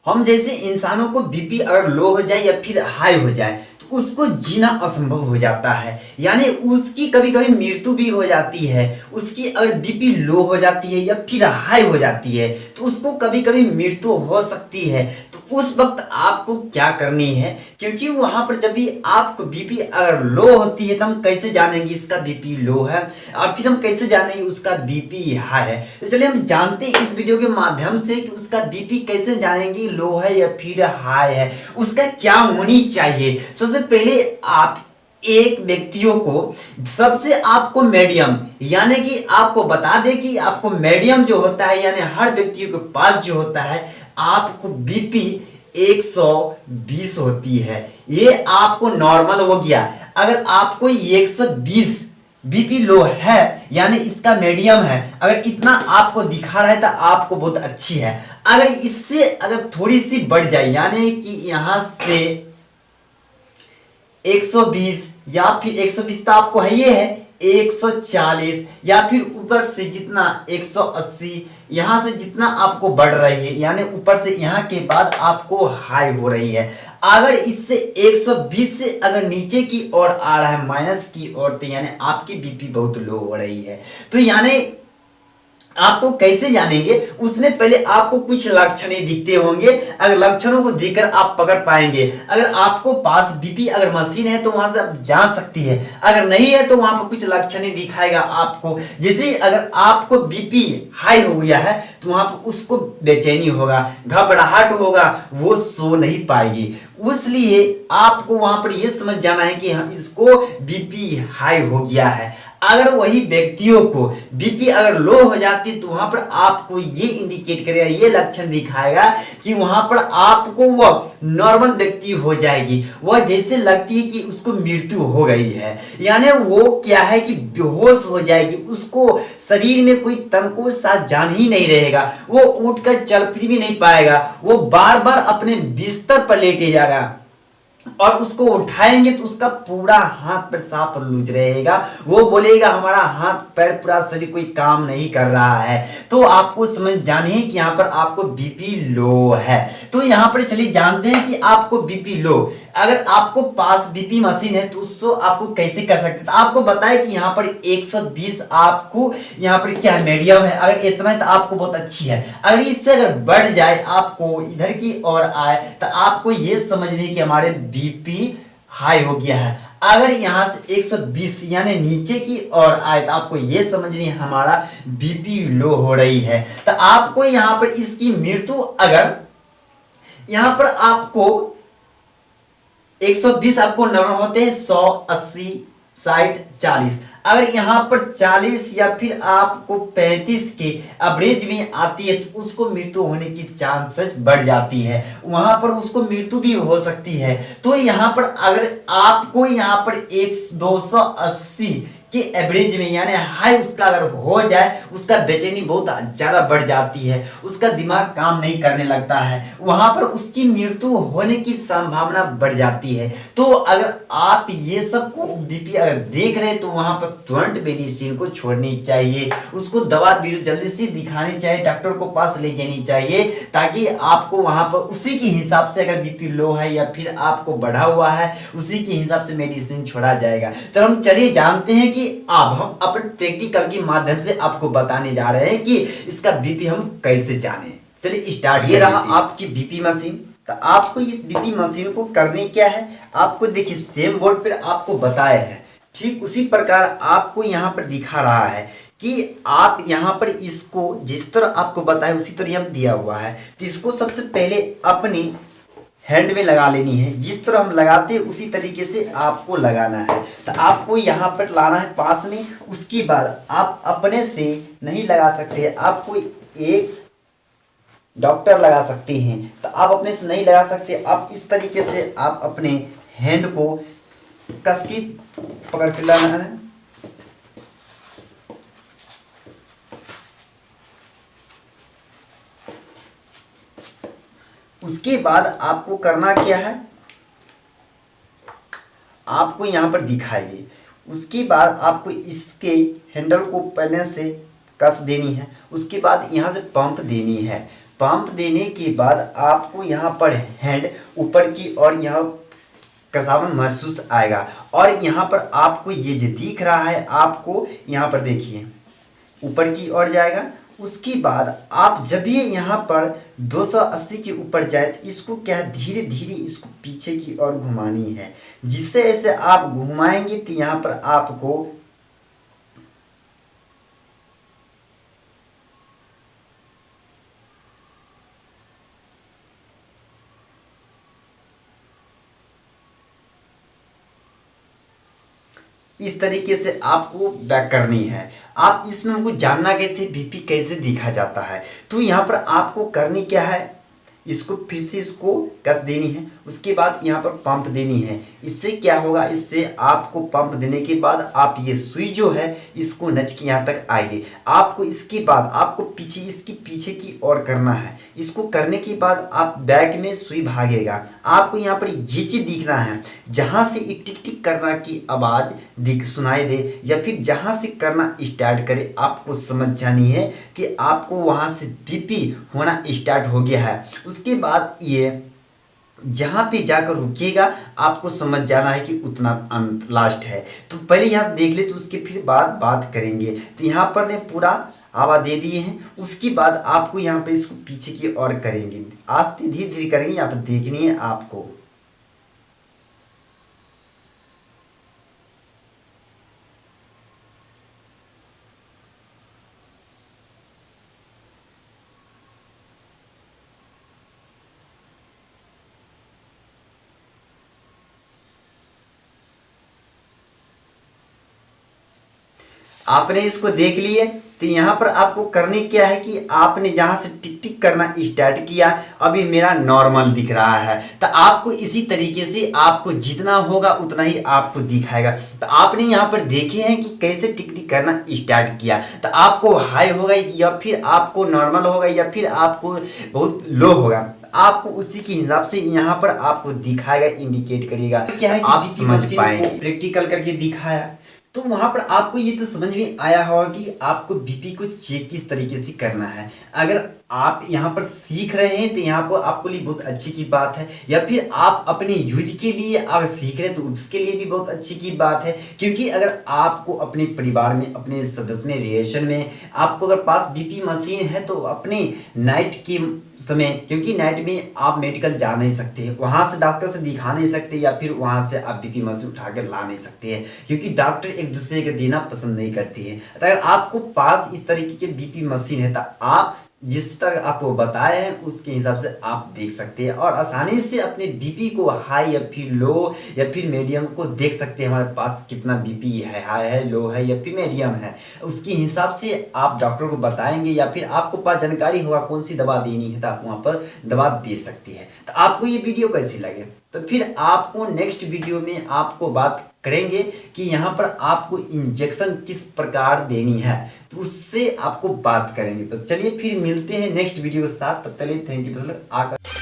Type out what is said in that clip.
हम जैसे इंसानों को बीपी अगर लो हो जाए या फिर हाई हो जाए तो उसको जीना असंभव हो जाता है, यानी उसकी कभी कभी मृत्यु भी हो जाती है। उसकी अगर बीपी लो हो जाती है या फिर हाई हो जाती है तो उसको कभी कभी मृत्यु हो सकती है। तो उस वक्त आपको क्या करनी है, क्योंकि वहां पर जब भी आपको बीपी अगर लो होती है तो हम कैसे जानेंगे इसका बीपी लो है और फिर हम कैसे जानेंगे उसका बीपी हाई है। तो चलिए हम जानते हैं इस वीडियो के माध्यम से कि उसका बीपी कैसे जानेंगे लो है या फिर हाई है, उसका क्या होनी चाहिए। सबसे पहले आप एक व्यक्तियों को सबसे आपको मीडियम, यानी कि आपको बता दें कि आपको मीडियम जो होता है यानी हर व्यक्ति के पास जो होता है आपको बीपी 120 होती है, ये आपको नॉर्मल हो गया। अगर आपको 120 बीपी लो है यानी इसका मीडियम है, अगर इतना आपको दिखा रहा है तो आपको बहुत अच्छी है। अगर इससे अगर थोड़ी सी बढ़ जाए यानी कि यहां से 120 या फिर 120 तो आपको है, ये है 140 या फिर ऊपर से जितना 180, यहां से जितना आपको बढ़ रही है यानी ऊपर से यहां के बाद आपको हाई हो रही है। अगर इससे 120 से अगर नीचे की ओर आ रहा है माइनस की ओर तो यानी आपकी बीपी बहुत लो हो रही है। तो यानी आपको कैसे जानेंगे, उसमें पहले आपको कुछ लक्षण दिखते होंगे। अगर लक्षणों को देखकर आप पकड़ पाएंगे, अगर आपको पास बीपी अगर मशीन है तो वहां से आप जान सकती है, अगर नहीं है तो वहां पर कुछ लक्षण दिखाएगा आपको। जैसे अगर आपको बीपी हाई हो गया है तो वहां पर उसको बेचैनी होगा, घबराहट होगा, वो सो नहीं पाएगी। इसलिए आपको वहां पर यह समझ जाना है कि इसको बीपी हाई हो गया है। अगर वही व्यक्तियों को बीपी अगर लो हो जाती तो वहां पर आपको ये इंडिकेट करेगा, ये लक्षण दिखाएगा कि वहां पर आपको वह नॉर्मल व्यक्ति हो जाएगी, वह जैसे लगती है कि उसको मृत्यु हो गई है, यानी वो क्या है कि बेहोश हो जाएगी, उसको शरीर में कोई तनको सा जान ही नहीं रहेगा, वो उठकर चल फिर भी नहीं पाएगा, वो बार बार अपने बिस्तर पर लेटे जाएगा और उसको उठाएंगे तो उसका पूरा हाथ पैर साफ लूज रहेगा, वो बोलेगा हमारा हाथ पैर पूरा शरीर कोई काम नहीं कर रहा है। तो आपको समझ जानिए कि यहाँ पर आपको बीपी लो है। तो यहाँ पर चलिए जानते हैं कि आपको बीपी लो, अगर आपको पास बीपी मशीन है तो उसको आपको कैसे कर सकते हैं। तो आपको बताए कि यहाँ पर 120 आपको यहाँ पर क्या है मीडियम है, अगर इतना है तो आपको बहुत अच्छी है। अगर इससे अगर बढ़ जाए आपको इधर की ओर आए तो आपको ये समझने कि हमारे बीपी हाई हो गया है। अगर यहां से 120 यानी नीचे की ओर आए तो आपको यह समझनी हमारा बीपी लो हो रही है। तो आपको यहां पर इसकी मृत्यु अगर यहां पर आपको 120 आपको नंबर होते हैं 100, 80, 60, 40, अगर यहां पर 40 या फिर आपको 35 के एवरेज में आती है तो उसको मृत्यु होने की चांसेस बढ़ जाती है, वहां पर उसको मृत्यु भी हो सकती है। तो यहां पर अगर आपको यहां पर 280 के एवरेज में यानी हाई उसका अगर हो जाए, उसका बेचैनी बहुत ज्यादा बढ़ जाती है, उसका दिमाग काम नहीं करने लगता है, वहां पर उसकी मृत्यु होने की संभावना बढ़ जाती है। तो अगर आप ये सब को बीपी अगर देख रहे हैं तो वहां पर तुरंत मेडिसिन को छोड़नी चाहिए, उसको दवा जल्दी से दिखानी चाहिए, डॉक्टर को पास ले जानी चाहिए, ताकि आपको वहां पर उसी के हिसाब से अगर बीपी लो है या फिर आपको बढ़ा हुआ है उसी के हिसाब से मेडिसिन छोड़ा जाएगा। तो हम चलिए जानते हैं कि अब हम अपने प्रैक्टिकल के माध्यम से आपको बताने जा रहे हैं कि इसका बीपी हम कैसे जाने। चलिए स्टार्ट। ये रहा आपकी बीपी मशीन। तो आपको इस बीपी मशीन को करने क्या है, आपको देखिए सेम बोर्ड पर आपको बताया है, ठीक उसी प्रकार आपको यहाँ पर दिखा रहा है कि आप यहाँ पर इसको जिस तरह आपको बताया उसी तरह हम दिया हुआ है। तो इसको सबसे पहले अपनी हैंड में लगा लेनी है, जिस तरह हम लगाते हैं उसी तरीके से आपको लगाना है। तो आपको यहाँ पर लाना है पास में, उसके बाद आप अपने से नहीं लगा सकते, आपको एक डॉक्टर लगा सकते हैं। तो आप अपने से नहीं लगा सकते, आप इस तरीके से आप अपने हैंड को कस के पकड़ के लाना है। उसके बाद आपको करना क्या है, आपको यहां पर दिखाइए। उसके बाद आपको इसके हैंडल को पहले से कस देनी है। उसके बाद यहाँ से पंप देनी है। पंप देने के बाद आपको यहाँ पर हैंड ऊपर की और यहाँ कसावन महसूस आएगा। और यहाँ पर आपको ये जो दिख रहा है, आपको यहाँ पर देखिए ऊपर की ओर जाएगा। उसके बाद आप जब भी यहाँ पर 280 के ऊपर जाए तो इसको क्या है, धीरे धीरे इसको पीछे की ओर घुमानी है। जिससे ऐसे आप घुमाएंगे तो यहाँ पर आपको इस तरीके से आपको बैक करनी है। आप इसमें हमको जानना कैसे बीपी कैसे देखा जाता है, तो यहाँ पर आपको करनी क्या है, इसको फिर से इसको कस देनी है। उसके बाद यहाँ पर पंप देनी है। इससे क्या होगा, इससे आपको पंप देने के बाद आप ये सुई जो है इसको नच के यहाँ तक आएगी। आपको इसके बाद आपको पीछे इसकी पीछे की ओर करना है। इसको करने के बाद आप बैक में सुई भागेगा। आपको यहाँ पर ये चीज़ दिखना है, जहाँ से टिक टिक करना की आवाज़ दिख सुनाई दे या फिर जहाँ से करना स्टार्ट करे, आपको समझ जानी है कि आपको वहाँ से बीपी होना स्टार्ट हो गया है। उसके बाद ये जहाँ पे जाकर रुकिएगा आपको समझ जाना है कि उतना अंत लास्ट है। तो पहले यहाँ देख ले, तो उसके फिर बाद बात करेंगे। तो यहाँ पर ने पूरा आवाज़ दे दिए हैं। उसके बाद आपको यहाँ पे इसको पीछे की ओर करेंगे, आस्ते धीरे धीरे करेंगे। यहाँ पर देखनी है आपको। आपने इसको देख लिए, तो यहाँ पर आपको करने क्या है कि आपने जहाँ से टिक टिक करना स्टार्ट किया, अभी मेरा नॉर्मल दिख रहा है। तो आपको इसी तरीके से आपको जितना होगा उतना ही आपको दिखाएगा। तो आपने यहाँ पर देखे हैं कि कैसे टिक टिक करना स्टार्ट किया। तो आपको हाई होगा या फिर आपको नॉर्मल होगा या फिर आपको बहुत लो होगा, आपको उसी के हिसाब से यहाँ पर आपको दिखाएगा, इंडिकेट करिएगा। क्या है कि आप समझ पाएंगे, प्रैक्टिकल करके दिखाया। तो वहाँ पर आपको ये तो समझ में आया होगा कि आपको बीपी को चेक किस तरीके से करना है। अगर आप यहाँ पर सीख रहे हैं तो यहाँ पर आपको लिए बहुत अच्छी की बात है, या फिर आप अपने यूज के लिए अगर सीख रहे हैं तो उसके लिए भी बहुत अच्छी की बात है। क्योंकि अगर आपको अपने परिवार में, अपने सदस्य में, रिलेशन में आपको अगर पास बीपी मशीन है तो अपने नाइट के समय, क्योंकि नाइट में आप मेडिकल जा नहीं सकते, वहाँ से डॉक्टर से दिखा नहीं सकते, या फिर वहाँ से आप बीपी मशीन उठा कर ला नहीं सकते हैं, क्योंकि डॉक्टर एक दूसरे के देना पसंद नहीं करते हैं। अगर आपको पास इस तरीके के बीपी मशीन है तो आप जिस तरह आपको बताए हैं उसके हिसाब से आप देख सकते हैं और आसानी से अपने बीपी को हाई या फिर लो या फिर मीडियम को देख सकते हैं। हमारे पास कितना बीपी है, हाई है, लो है या फिर मीडियम है, उसके हिसाब से आप डॉक्टर को बताएंगे, या फिर आपको पास जानकारी होगा कौन सी दवा देनी है तो आप वहाँ पर दवा दे सकते हैं। तो आपको ये वीडियो कैसी लगे, तो फिर आपको नेक्स्ट वीडियो में आपको बात करेंगे कि यहाँ पर आपको इंजेक्शन किस प्रकार देनी है, तो उससे आपको बात करेंगे। तो चलिए फिर मिलते हैं नेक्स्ट वीडियो के साथ। तब तक के लिए थैंक यू।